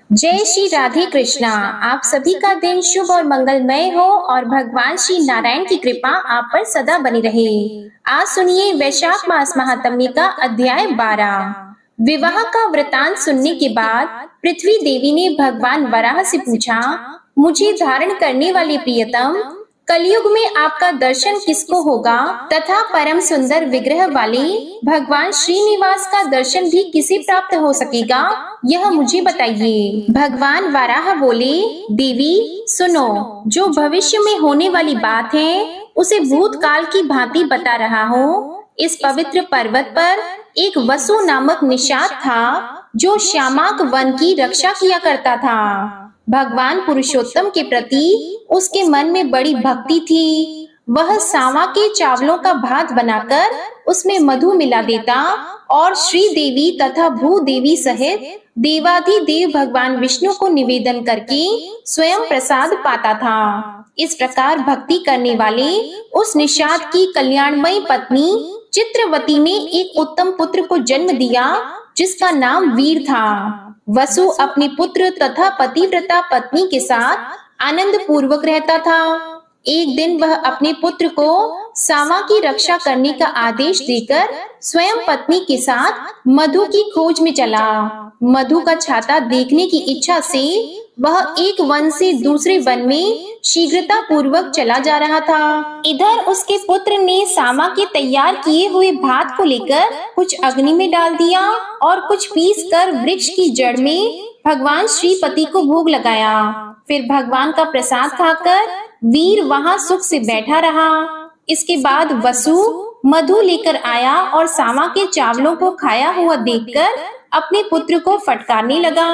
जय श्री राधे कृष्णा। आप सभी का दिन शुभ और मंगलमय हो और भगवान श्री नारायण की कृपा आप पर सदा बनी रहे। आज सुनिए वैशाख मास महात्म्य का अध्याय 12। विवाह का वृतांत सुनने के बाद पृथ्वी देवी ने भगवान वराह से पूछा, मुझे धारण करने वाले प्रियतम, कलयुग में आपका दर्शन किसको होगा तथा परम सुंदर विग्रह वाले भगवान श्रीनिवास का दर्शन भी किसे प्राप्त हो सकेगा, यह मुझे बताइए। भगवान वराह बोले, देवी सुनो, जो भविष्य में होने वाली बात है उसे भूतकाल की भांति बता रहा हूँ। इस पवित्र पर्वत पर एक वसु नामक निषाद था जो श्यामाक वन की रक्षा किया करता था। भगवान पुरुषोत्तम के प्रति उसके मन में बड़ी भक्ति थी। वह सांवा के चावलों का भात बनाकर उसमें मधु मिला देता और श्री देवी तथा भूदेवी सहित देवाधिदेव भगवान विष्णु को निवेदन करके स्वयं प्रसाद पाता था। इस प्रकार भक्ति करने वाले उस निषाद की कल्याणमयी पत्नी चित्रवती ने एक उत्तम पुत्र को जन्म दिया जिसका नाम वीर था। वसु अपने पुत्र तथा पतिव्रता पत्नी के साथ आनंद पूर्वक रहता था। एक दिन वह अपने पुत्र को सांवा की रक्षा करने का आदेश देकर स्वयं पत्नी के साथ मधु की खोज में चला। मधु का छाता देखने की इच्छा से वह एक वन से दूसरे वन में शीघ्रता पूर्वक चला जा रहा था। इधर उसके पुत्र ने सांवा के तैयार किए हुए भात को लेकर कुछ अग्नि में डाल दिया और कुछ पीस कर वृक्ष की जड़ में भगवान श्रीपति को भोग लगाया। फिर भगवान का प्रसाद खाकर वीर वहां सुख से बैठा रहा। इसके बाद वसु मधु लेकर आया और सांवा के चावलों को खाया हुआ देखकर अपने पुत्र को फटकारने लगा।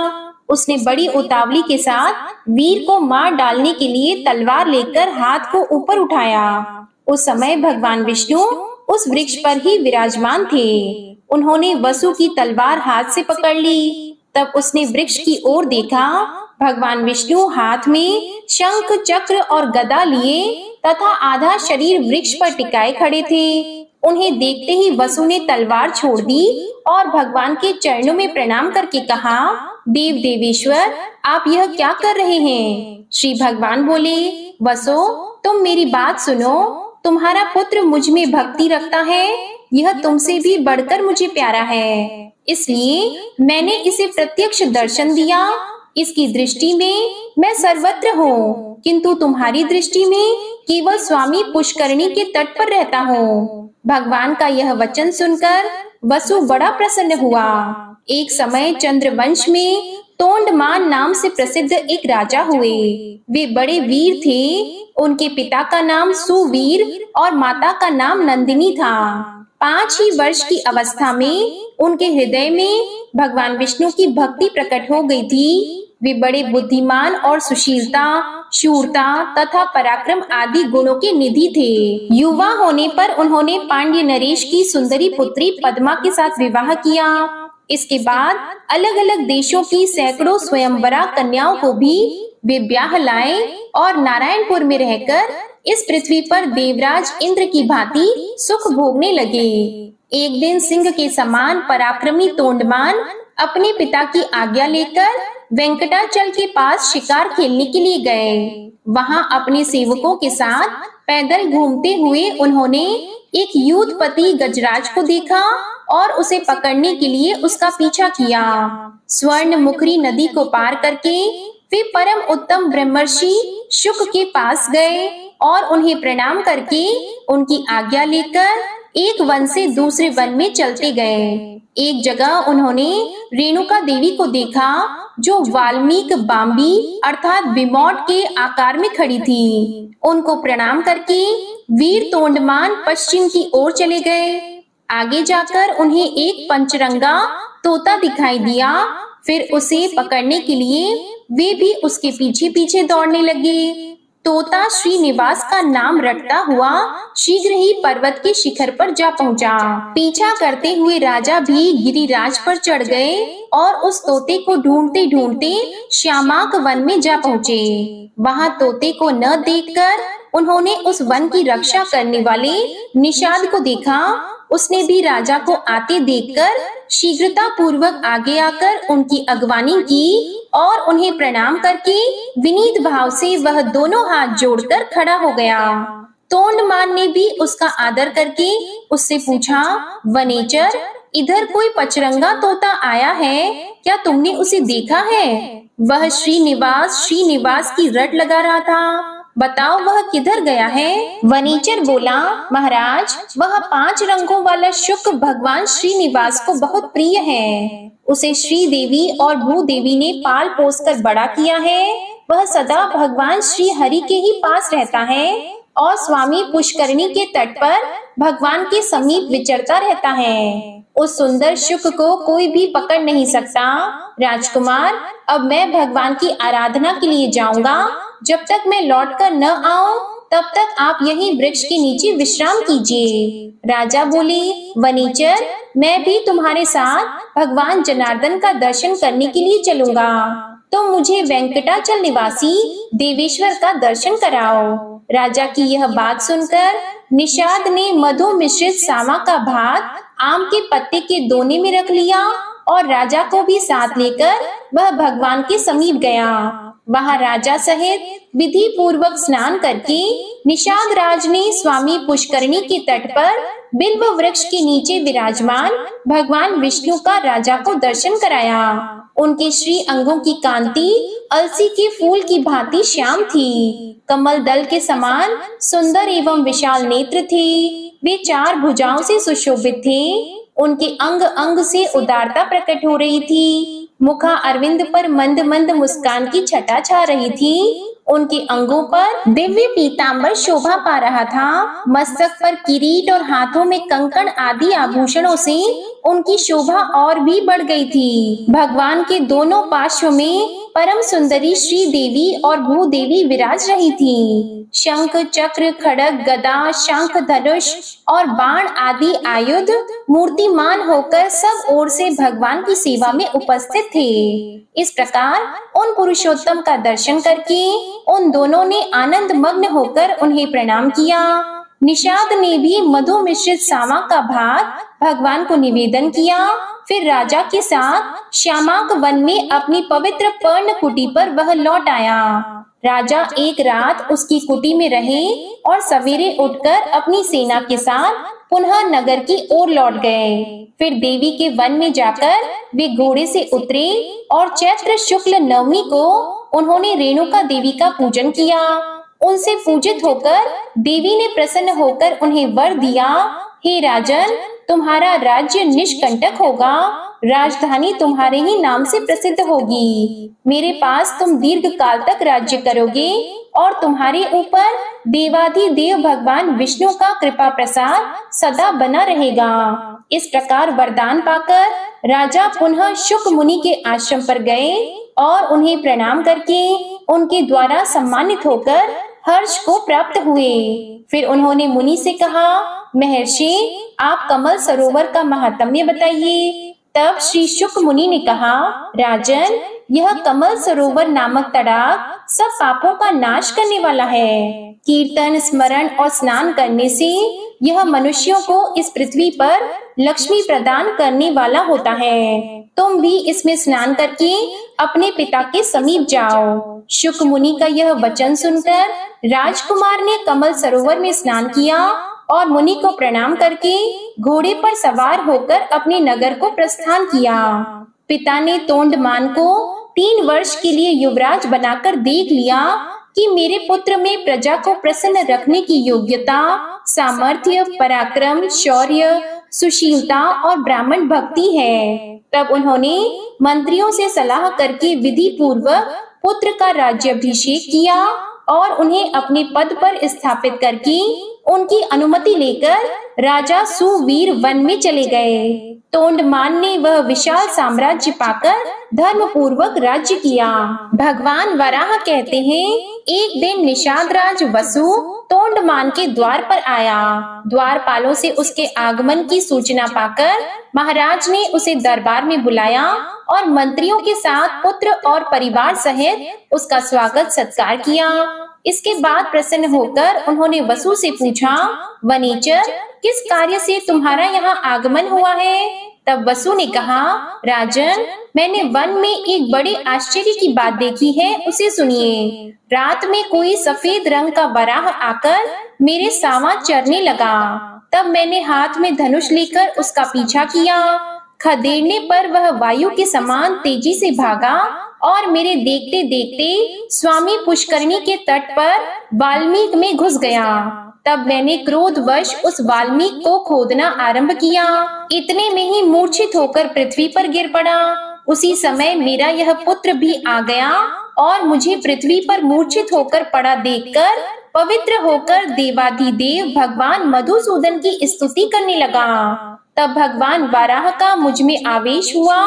उसने बड़ी उतावली के साथ वीर को मार डालने के लिए तलवार लेकर हाथ को ऊपर उठाया। उस समय भगवान विष्णु उस वृक्ष पर ही विराजमान थे। उन्होंने वसु की तलवार हाथ से पकड़ ली। तब उसने वृक्ष की ओर देखा। भगवान विष्णु हाथ में शंख चक्र और गदा लिए तथा आधा शरीर वृक्ष पर टिकाए खड़े थे। उन्हें देखते ही वसु ने तलवार छोड़ दी और भगवान के चरणों में प्रणाम करके कहा, देव देवेश्वर, आप यह क्या कर रहे हैं? श्री भगवान बोले, वसु, तुम मेरी बात सुनो। तुम्हारा पुत्र मुझ में भक्ति रखता है, यह तुमसे भी बढ़कर मुझे प्यारा है, इसलिए मैंने इसे प्रत्यक्ष दर्शन दिया। इसकी दृष्टि में मैं सर्वत्र हूँ, किंतु तुम्हारी दृष्टि में केवल स्वामी पुष्करणी के तट पर रहता हूँ। भगवान का यह वचन सुनकर वसु बड़ा प्रसन्न हुआ। एक समय चंद्रवंश में तोंडमान नाम से प्रसिद्ध एक राजा हुए। वे बड़े वीर थे। उनके पिता का नाम सुवीर और माता का नाम नंदिनी था। 5 ही वर्ष की अवस्था में उनके हृदय में भगवान विष्णु की भक्ति प्रकट हो गई थी। वे बड़े बुद्धिमान और सुशीलता, शूरता तथा पराक्रम आदि गुणों के निधि थे। युवा होने पर उन्होंने पांड्य नरेश की सुंदरी पुत्री पद्मा के साथ विवाह किया। इसके बाद अलग अलग देशों की सैकड़ों स्वयंवरा कन्याओं को भी वे ब्याह लाए और नारायणपुर में रहकर इस पृथ्वी पर देवराज इंद्र की भांति सुख भोगने लगे। एक दिन सिंह के समान पराक्रमी तोंडमान अपने पिता की आज्ञा लेकर वेंकटाचल के पास शिकार खेलने के लिए गए। वहां अपने सेवकों के साथ पैदल घूमते हुए उन्होंने एक यूथपति गजराज को देखा और उसे पकड़ने के लिए उसका पीछा किया। स्वर्ण मुखरी नदी को पार करके वे परम उत्तम ब्रह्मर्षि शुक के पास गए और उन्हें प्रणाम करके उनकी आज्ञा लेकर एक वन से दूसरे वन में चलते गए। एक जगह उन्होंने रेणुका देवी को देखा जो वाल्मीकि बाम्बी अर्थात बिमौट के आकार में खड़ी थी। उनको प्रणाम करके वीर तोंडमान पश्चिम की ओर चले गए। आगे जाकर उन्हें एक पंचरंगा तोता दिखाई दिया। फिर उसे पकड़ने के लिए वे भी उसके पीछे पीछे दौड़ने लगे। तोता श्रीनिवास का नाम रटता हुआ शीघ्र ही पर्वत के शिखर पर जा पहुंचा। पीछा करते हुए राजा भी गिरिराज पर चढ़ गए और उस तोते को ढूंढते ढूंढते श्यामाक वन में जा पहुंचे। वहां तोते को न देखकर उन्होंने उस वन की रक्षा करने वाले निषाद को देखा। उसने भी राजा को आते देखकर शीघ्रता पूर्वक आगे आकर उनकी अगवानी की और उन्हें प्रणाम करके विनीत भाव से वह दोनों हाथ जोड़कर खड़ा हो गया। तोंडमान ने भी उसका आदर करके उससे पूछा, वनेचर, इधर कोई पचरंगा तोता आया है, क्या तुमने उसे देखा है? वह श्रीनिवास की रट लगा रहा था, बताओ वह किधर गया है? वनेचर बोला, महाराज, वह 5 रंगों वाला शुक भगवान श्रीनिवास को बहुत प्रिय है। उसे श्रीदेवी और भूदेवी ने पाल पोस कर बड़ा किया है। वह सदा भगवान श्री हरि के ही पास रहता है और स्वामी पुष्करणी के तट पर भगवान के समीप विचरता रहता है। उस सुंदर शुक को कोई भी पकड़ नहीं सकता। राजकुमार, अब मैं भगवान की आराधना के लिए जाऊंगा। जब तक मैं लौटकर न आऊं, तब तक आप यहीं वृक्ष के नीचे विश्राम कीजिए। राजा बोले, वनेचर, मैं भी तुम्हारे साथ भगवान जनार्दन का दर्शन करने के लिए चलूंगा। तो मुझे वेंकटाचल निवासी देवेश्वर का दर्शन कराओ। राजा की यह बात सुनकर निषाद ने मधु मिश्रित सामा का भात आम के पत्ते के दोने में रख लिया और राजा को भी साथ लेकर वह भगवान के समीप गया। वहां राजा सहित विधि पूर्वक स्नान करके निषाद राज ने स्वामी पुष्करणी के तट पर बिल्व वृक्ष के नीचे विराजमान भगवान विष्णु का राजा को दर्शन कराया। उनके श्री अंगों की कांति अलसी के फूल की भांति श्याम थी। कमल दल के समान सुंदर एवं विशाल नेत्र थे। वे 4 भुजाओं से सुशोभित थे। उनके अंग अंग से उदारता प्रकट हो रही थी। मुखा अरविंद पर मंद मंद मुस्कान की छटा छा रही थी। उनके अंगों पर दिव्य पीतांबर शोभा पा रहा था। मस्तक पर किरीट और हाथों में कंकण आदि आभूषणों से उनकी शोभा और भी बढ़ गई थी। भगवान के दोनों पार्श्व में परम सुंदरी श्री देवी और भूदेवी विराज रही थी। शंख, चक्र, खड़ग, गदा, शंख, धनुष और बाण आदि आयुध मूर्तिमान होकर सब ओर से भगवान की सेवा में उपस्थित थे। इस प्रकार उन पुरुषोत्तम का दर्शन करके उन दोनों ने आनंद मग्न होकर उन्हें प्रणाम किया। निषाद ने भी मधु मिश्रित सामा का भात भगवान को निवेदन किया। फिर राजा के साथ श्यामाक वन में अपनी पवित्र पर्ण कुटी पर वह लौट आया। राजा एक रात उसकी कुटी में रहे और सवेरे उठकर अपनी सेना के साथ पुनः नगर की ओर लौट गए। फिर देवी के वन में जाकर वे घोड़े से उतरे और चैत्र शुक्ल नवमी को उन्होंने रेणुका देवी का पूजन किया। उनसे पूजित होकर देवी ने प्रसन्न होकर उन्हें वर दिया, हे राजन, तुम्हारा राज्य निष्कंटक होगा। राजधानी तुम्हारे ही नाम से प्रसिद्ध होगी। मेरे पास तुम दीर्घ काल तक राज्य करोगे और तुम्हारे ऊपर देवाधिदेव भगवान विष्णु का कृपा प्रसाद सदा बना रहेगा। इस प्रकार वरदान पाकर राजा पुनः शुक मुनि के आश्रम पर गए और उन्हें प्रणाम करके उनके द्वारा सम्मानित होकर हर्ष को प्राप्त हुए। फिर उन्होंने मुनि से कहा, महर्षि, आप कमल सरोवर का महात्म्य बताइए। तब श्री शुक मुनि ने कहा, राजन, यह कमल सरोवर नामक तड़ाग सब पापों का नाश करने वाला है। कीर्तन, स्मरण और स्नान करने से यह मनुष्यों को इस पृथ्वी पर लक्ष्मी प्रदान करने वाला होता है। तुम भी इसमें स्नान करके अपने पिता के समीप जाओ। शुक मुनि का यह वचन सुनकर राजकुमार ने कमल सरोवर में स्नान किया और मुनि को प्रणाम करके घोड़े पर सवार होकर अपने नगर को प्रस्थान किया। पिता ने तोंडमान को 3 वर्ष के लिए युवराज बनाकर देख लिया कि मेरे पुत्र में प्रजा को प्रसन्न रखने की योग्यता, सामर्थ्य, पराक्रम, शौर्य, सुशीलता और ब्राह्मण भक्ति है। तब उन्होंने मंत्रियों से सलाह करके विधि पूर्वक पुत्र का राज्याभिषेक किया और उन्हें अपने पद पर स्थापित करके उनकी अनुमति लेकर राजा सुवीर वन में चले गए। तोंडमान ने वह विशाल साम्राज्य पाकर धर्म पूर्वक राज्य किया। भगवान वराह कहते हैं, एक दिन निषाद राज वसु तोंडमान के द्वार पर आया। द्वारपालों से उसके आगमन की सूचना पाकर महाराज ने उसे दरबार में बुलाया और मंत्रियों के साथ पुत्र और परिवार सहित उसका स्वागत सत्कार किया। इसके बाद प्रसन्न होकर उन्होंने वसु से पूछा, वनेचर, किस कार्य से तुम्हारा यहाँ आगमन हुआ है? तब वसु ने कहा, राजन, मैंने वन में एक बड़े आश्चर्य की बात देखी है, उसे सुनिए। रात में कोई सफेद रंग का वराह आकर मेरे सावा चरने लगा। तब मैंने हाथ में धनुष लेकर उसका पीछा किया। खदेड़ने पर वह वायु के समान तेजी से भागा और मेरे देखते देखते स्वामी पुष्करणी के तट पर वाल्मीकि में घुस गया। तब मैंने क्रोधवश उस वाल्मीकि को खोदना आरंभ किया। इतने में ही मूर्छित होकर पृथ्वी पर गिर पड़ा। उसी समय मेरा यह पुत्र भी आ गया और मुझे पृथ्वी पर मूर्छित होकर पड़ा देखकर पवित्र होकर देवाधिदेव भगवान मधुसूदन की स्तुति करने लगा। तब भगवान वाराह का मुझ में आवेश हुआ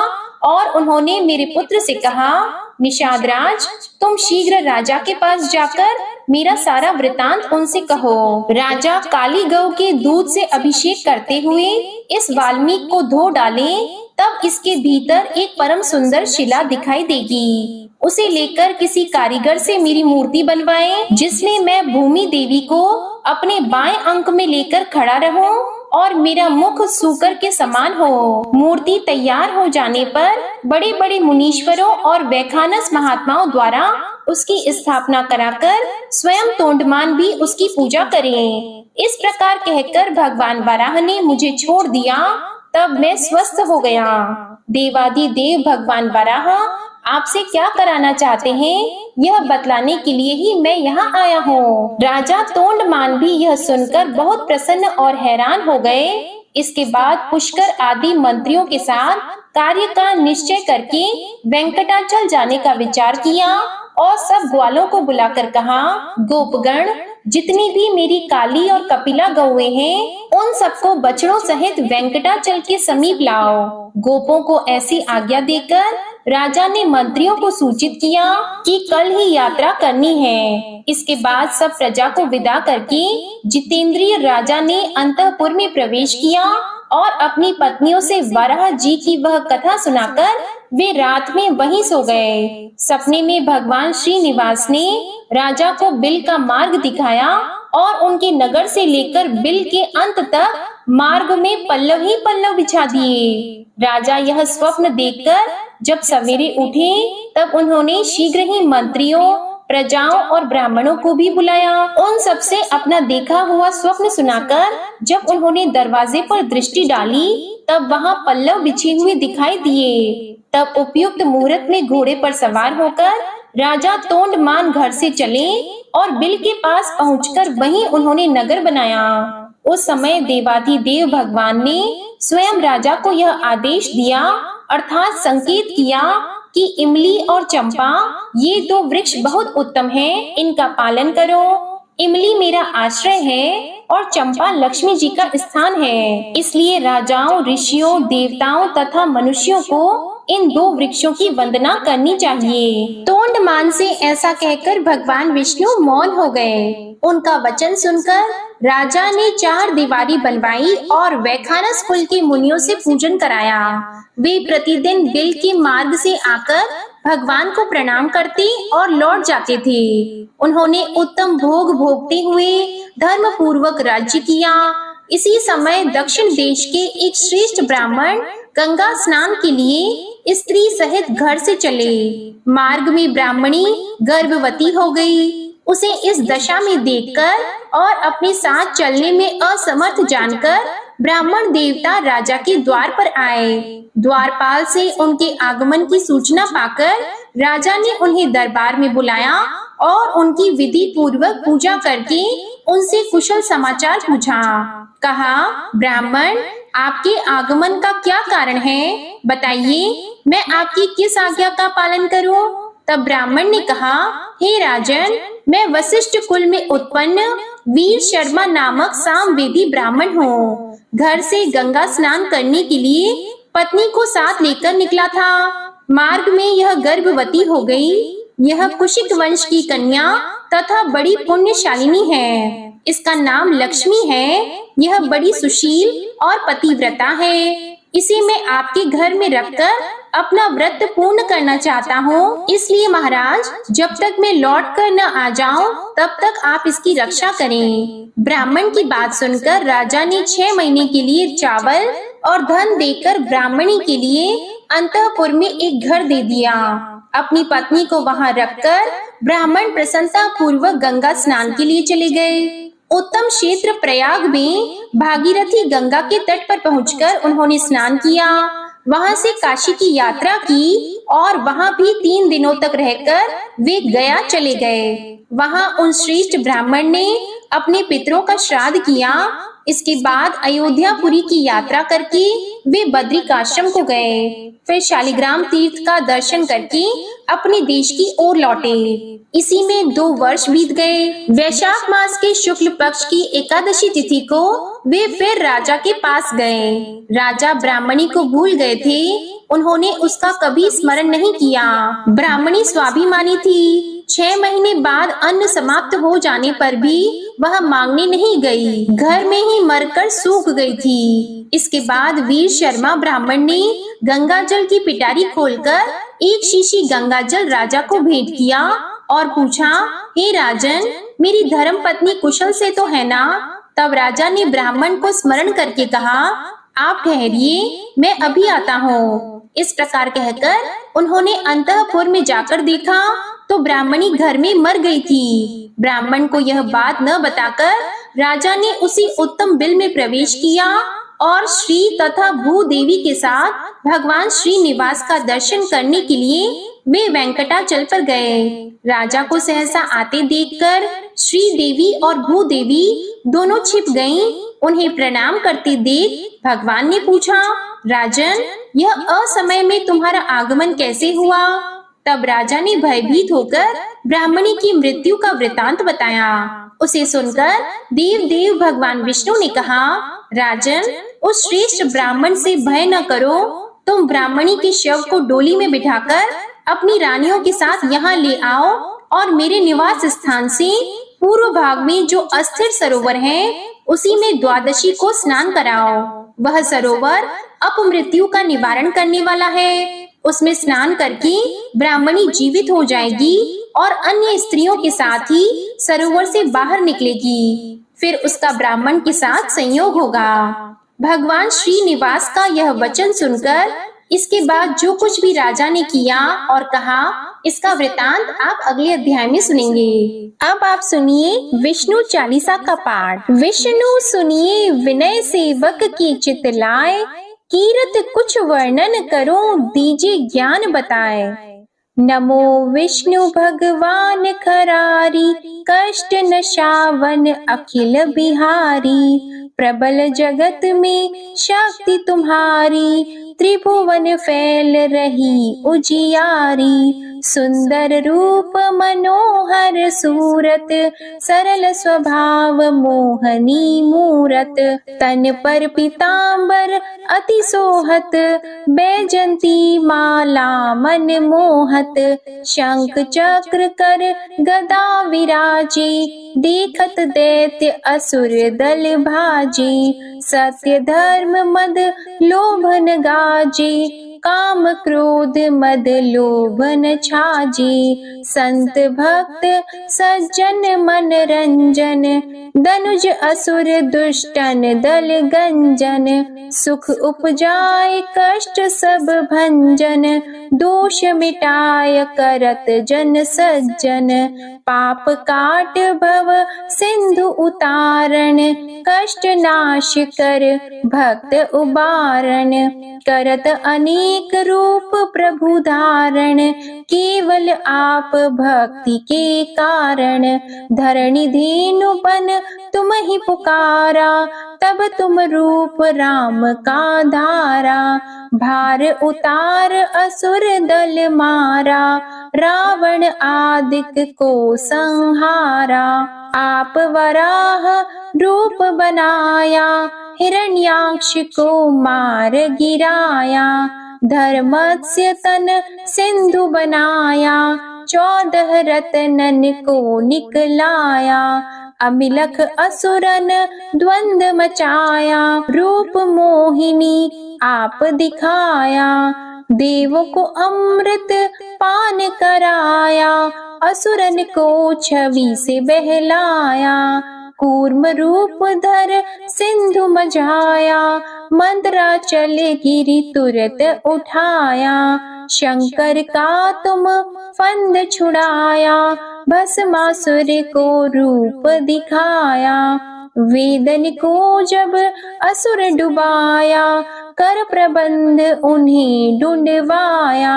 और उन्होंने मेरे पुत्र से कहा, निषादराज, तुम शीघ्र राजा के पास जाकर मेरा सारा वृतांत उनसे कहो। राजा काली गौ के दूध से अभिषेक करते हुए इस वाल्मीकि को धो डालें, तब इसके भीतर एक परम सुंदर शिला दिखाई देगी। उसे लेकर किसी कारीगर से मेरी मूर्ति बनवाएं, जिसमें मैं भूमि देवी को अपने बाएं अंक में लेकर खड़ा रहूं और मेरा मुख सूकर के समान हो। मूर्ति तैयार हो जाने पर बड़े बड़े मुनीश्वरों और वैखानस महात्माओं द्वारा उसकी स्थापना कराकर स्वयं तोंडमान भी उसकी पूजा करें। इस प्रकार कहकर भगवान वराह ने मुझे छोड़ दिया। तब मैं स्वस्थ हो गया। देवाधिदेव भगवान वराह आपसे क्या कराना चाहते हैं, यह बतलाने के लिए ही मैं यहाँ आया हूँ। राजा तोंडमान भी यह सुनकर बहुत प्रसन्न और हैरान हो गए। इसके बाद पुष्कर आदि मंत्रियों के साथ कार्य का निश्चय करके वेंकटाचल जाने का विचार किया और सब ग्वालों को बुलाकर कहा, गोपगण, जितनी भी मेरी काली और कपिला गौएं हैं, उन सबको बछड़ों सहित वेंकटाचल के समीप लाओ। गोपों को ऐसी आज्ञा देकर राजा ने मंत्रियों को सूचित किया कि कल ही यात्रा करनी है। इसके बाद सब प्रजा को विदा करके जितेंद्रिय राजा ने अंतःपुर में प्रवेश किया और अपनी पत्नियों से वराह जी की वह कथा सुनाकर वे रात में वहीं सो गए। सपने में भगवान श्रीनिवास ने राजा को बिल का मार्ग दिखाया और उनके नगर से लेकर बिल के अंत तक मार्ग में पल्लव ही पल्लव बिछा दिए। राजा यह स्वप्न देखकर जब सवेरे उठे, तब उन्होंने शीघ्र ही मंत्रियों, प्रजाओं और ब्राह्मणों को भी बुलाया। उन सबसे अपना देखा हुआ स्वप्न सुनाकर जब उन्होंने दरवाजे पर दृष्टि डाली, तब वहां पल्लव बिछे हुए दिखाई दिए। तब उपयुक्त मुहूर्त में घोड़े पर सवार होकर राजा तोंडमान घर से चले और बिल के पास पहुंचकर वहीं उन्होंने नगर बनाया। उस समय देवाधिदेव भगवान ने स्वयं राजा को यह आदेश दिया, अर्थात संकेत किया कि इमली और चंपा ये दो वृक्ष बहुत उत्तम हैं, इनका पालन करो। इमली मेरा आश्रय है और चंपा लक्ष्मी जी का स्थान है, इसलिए राजाओं, ऋषियों, देवताओं तथा मनुष्यों को इन दो वृक्षों की वंदना करनी चाहिए। तोंडमान से ऐसा कहकर भगवान विष्णु मौन हो गए। उनका वचन सुनकर राजा ने 4 दीवारी बनवाई और वैखानस कुल के मुनियों से पूजन कराया। वे प्रतिदिन बिल के मार्ग से आकर भगवान को प्रणाम करते और लौट जाते थे। उन्होंने उत्तम भोग भोगते हुए धर्म पूर्वक राज्य किया। इसी समय दक्षिण देश के एक श्रेष्ठ ब्राह्मण गंगा स्नान के लिए स्त्री सहित घर से चले। मार्ग में ब्राह्मणी गर्भवती हो गई। उसे इस दशा में देखकर और अपने साथ चलने में असमर्थ जानकर ब्राह्मण देवता राजा के द्वार पर आए। द्वारपाल से उनके आगमन की सूचना पाकर राजा ने उन्हें दरबार में बुलाया और उनकी विधि पूर्वक पूजा करके उनसे कुशल समाचार पूछा। कहा, ब्राह्मण, आपके आगमन का क्या कारण है, बताइए, मैं आपकी किस आज्ञा का पालन करूं? तब ब्राह्मण ने कहा, हे राजन, मैं वशिष्ठ कुल में उत्पन्न वीर शर्मा नामक सामवेदी ब्राह्मण हूँ। घर से गंगा स्नान करने के लिए पत्नी को साथ लेकर निकला था। मार्ग में यह गर्भवती हो गई। यह कुशिक वंश की कन्या तथा बड़ी पुण्यशालिनी है। इसका नाम लक्ष्मी है। यह बड़ी सुशील और पतिव्रता है। इसे मैं आपके घर में रखकर अपना व्रत पूर्ण करना चाहता हूँ, इसलिए महाराज जब तक मैं लौट कर न आ जाऊँ तब तक आप इसकी रक्षा करें। ब्राह्मण की बात सुनकर राजा ने 6 महीने के लिए चावल और धन देकर ब्राह्मणी के लिए अंतःपुर में एक घर दे दिया। अपनी पत्नी को वहां रखकर ब्राह्मण प्रसन्नता पूर्वक गंगा स्नान के लिए चले गए। उत्तम क्षेत्र प्रयाग में भागीरथी गंगा के तट पर पहुंचकर उन्होंने स्नान किया। वहां से काशी की यात्रा की और वहां भी 3 दिनों तक रहकर वे गया चले गए। वहां उन श्रेष्ठ ब्राह्मण ने अपने पितरों का श्राद्ध किया। इसके बाद अयोध्यापुरी की यात्रा करके वे बद्रिकाश्रम को गए। फिर शालिग्राम तीर्थ का दर्शन करके अपने देश की ओर लौटे। इसी में 2 वर्ष बीत गए। वैशाख मास के शुक्ल पक्ष की एकादशी तिथि को वे फिर राजा के पास गए। राजा ब्राह्मणी को भूल गए थे, उन्होंने उसका कभी स्मरण नहीं किया। ब्राह्मणी स्वाभिमानी थी। 6 महीने बाद अन्न समाप्त हो जाने पर भी वह मांगने नहीं गई, घर में ही मरकर सूख गई थी। इसके बाद वीर शर्मा ब्राह्मण ने गंगा जल की पिटारी खोलकर एक शीशी गंगा जल राजा को भेंट किया और पूछा, हे राजन, मेरी धर्म पत्नी कुशल से तो है ना? तब राजा ने ब्राह्मण को स्मरण करके कहा, आप ठहरिए, मैं अभी आता हूँ। इस प्रकार कहकर उन्होंने अंतःपुर में जाकर देखा तो ब्राह्मणी घर में मर गई थी। ब्राह्मण को यह बात न बताकर राजा ने उसी उत्तम बिल में प्रवेश किया और श्री तथा भूदेवी के साथ भगवान श्रीनिवास का दर्शन करने के लिए वे वेंकटाचल पर गए। राजा को सहसा आते देखकर श्री देवी और भूदेवी दोनों छिप गईं। उन्हें प्रणाम करते देख भगवान ने पूछा, राजन, यह असमय में तुम्हारा आगमन कैसे हुआ? तब राजा ने भयभीत होकर ब्राह्मणी की मृत्यु का वृतांत बताया। उसे सुनकर देव देव भगवान विष्णु ने कहा, राजन, उस श्रेष्ठ ब्राह्मण से भय न करो। तुम ब्राह्मणी के शव को डोली में बिठाकर अपनी रानियों के साथ यहाँ ले आओ और मेरे निवास स्थान से पूर्व भाग में जो अस्थिर सरोवर है, उसी में द्वादशी को स्नान कराओ। वह सरोवर अपमृत्यु का निवारण करने वाला है। उसमें स्नान करके ब्राह्मणी जीवित हो जाएगी और अन्य स्त्रियों के साथ ही सरोवर से बाहर निकलेगी। फिर उसका ब्राह्मण के साथ संयोग होगा। भगवान श्रीनिवास का यह वचन सुनकर इसके बाद जो कुछ भी राजा ने किया और कहा, इसका वृतांत आप अगले अध्याय में सुनेंगे। अब आप सुनिए विष्णु चालीसा का पाठ। विष्णु सुनिए विनय सेवक की चित लाए, कीरत कुछ वर्णन करो दीजिए ज्ञान बताए। नमो विष्णु भगवान खरारी, कष्ट नशावन अखिल बिहारी। प्रबल जगत में शक्ति तुम्हारी, त्रिभुवन फैल रही उजियारी। सुंदर रूप मनोहर सूरत, सरल स्वभाव मोहनी मूरत। तन पर पीतांबर अति सोहत, बैजंती माला मन मोहत। शंख चक्र कर गदा विराजे, देखत दैत्य असुर दल भाजे। सत्य धर्म मद लोभन गाजे, काम क्रोध मद लोभन छाजे। संत भक्त सज्जन मन रंजन, दनुज असुर दुष्टन दल गंजन। सुख उपजाए कष्ट सब भंजन, दोष मिटाय करत जन सज्जन। पाप काट भव सिंधु उतारण, कष्ट नाश कर भक्त उबारण। करत अनेक रूप प्रभु धारण, केवल आप भक्ति के कारण। धरणी धेनु बन तुम ही पुकारा, तब तुम रूप राम का धारा। भार उतार असुर दल मारा, रावण आदिक को संहारा। आप वराह रूप बनाया, हिरण्याक्ष को मार गिराया। धर्मस्य तन सिंधु बनाया, 14 रत्नन को निकलाया। अमिलख असुरन द्वंद मचाया, रूप मोहिनी आप दिखाया। देवों को अमृत पान कराया, असुरन को छवि से बहलाया। कूर्म रूप धर सिंधु मझाया, मंदराचल गिरि तुरत उठाया। शंकर का तुम फंद छुड़ाया, भस्मासुर को रूप दिखाया। वेदन को जब असुर डुबाया, कर प्रबंध उन्हें ढूंढवाया।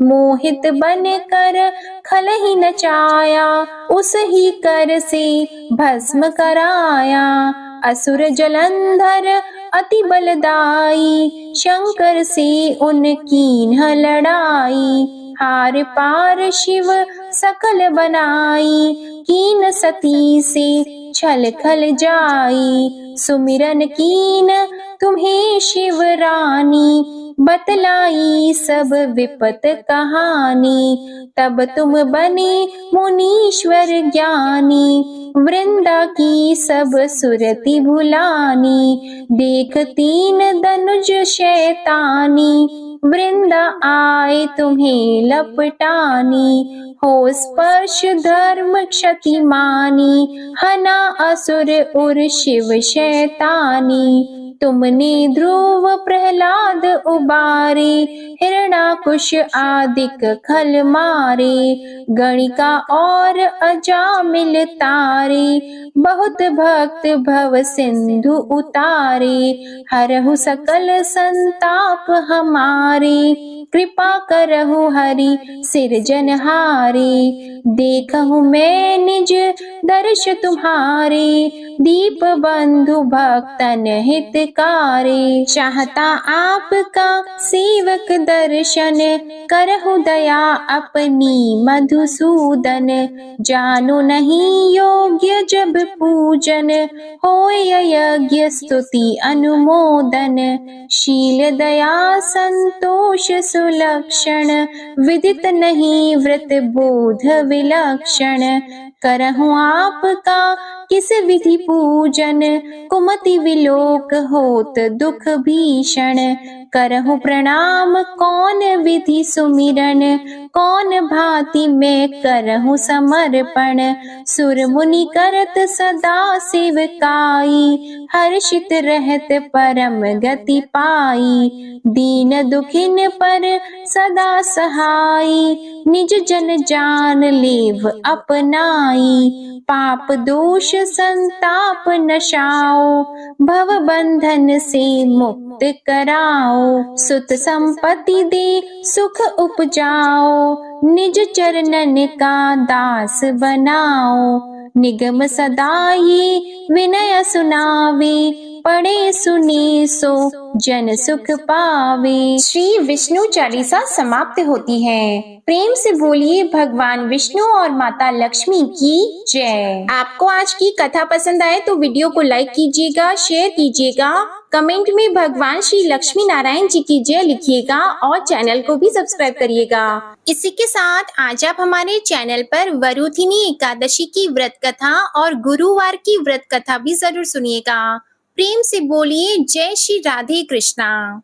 मोहित बन कर खल ही नचाया, उस ही कर से भस्म कराया। असुर जलंधर अति बलदाई, शंकर से उनकी न लड़ाई। हार पार शिव सकल बनाई, कीन सती से छल खल जाई। सुमिरन कीन तुम्हें शिव रानी, बतलाई सब विपत कहानी। तब तुम बने मुनीश्वर ज्ञानी, वृंदा की सब सुरति भुलानी। देख तीन धनुज शैतानी, वृंदा आए तुम्हें लपटानी। हो स्पर्श धर्म क्षति मानी, हना असुर उर शिव शैतानी। तुमने ध्रुव प्रहलाद उबारे, हिरणाकुश आदिक खल मारे। गणिका और अजामिल तारे, बहुत भक्त भव सिंधु उतारे। हरहु सकल संताप हमारे, कृपा करहु हरि सिरजनहारे। देखहु मैं निज दर्श तुम्हारे, दीप बंधु भक्तन हितकारे। चाहता आपका सेवक दर्शन, करहु दया अपनी मधुसूदन। जानो नहीं योग्य जब पूजन, होय यज्ञ स्तुति अनुमोदन। शील दया संतोष सुलक्षण, विदित नहीं व्रत बोध विलक्षण। करहु आपका किस विधि पूजन, कुमति विलोक होत दुख भीषण। करहु प्रणाम कौन विधि सुमिरन, कौन भांति मैं करहु समर्पण। सुर मुनि करत सदा सेवकाई, हर्षित रहत परम गति पाई। दीन दुखिन पर सदा सहाई, निज जन जान लेव अपनाई। पाप दोष संताप नशाओ, भव बंधन से मुक्त कराओ। सुत संपत्ति दे सुख उपजाओ, निज चरणन का दास बनाओ। निगम सदा ये विनय सुनावे, पढ़े सुने सो जन सुख पावे। श्री विष्णु चालीसा समाप्त होती है। प्रेम से बोलिए भगवान विष्णु और माता लक्ष्मी की जय। आपको आज की कथा पसंद आए तो वीडियो को लाइक कीजिएगा, शेयर कीजिएगा, कमेंट में भगवान श्री लक्ष्मी नारायण जी की जय लिखिएगा और चैनल को भी सब्सक्राइब करिएगा। इसी के साथ आज आप हमारे चैनल पर वरुथिनी एकादशी की व्रत कथा और गुरुवार की व्रत कथा भी जरूर सुनिएगा। प्रेम से बोलिए जय श्री राधे कृष्णा।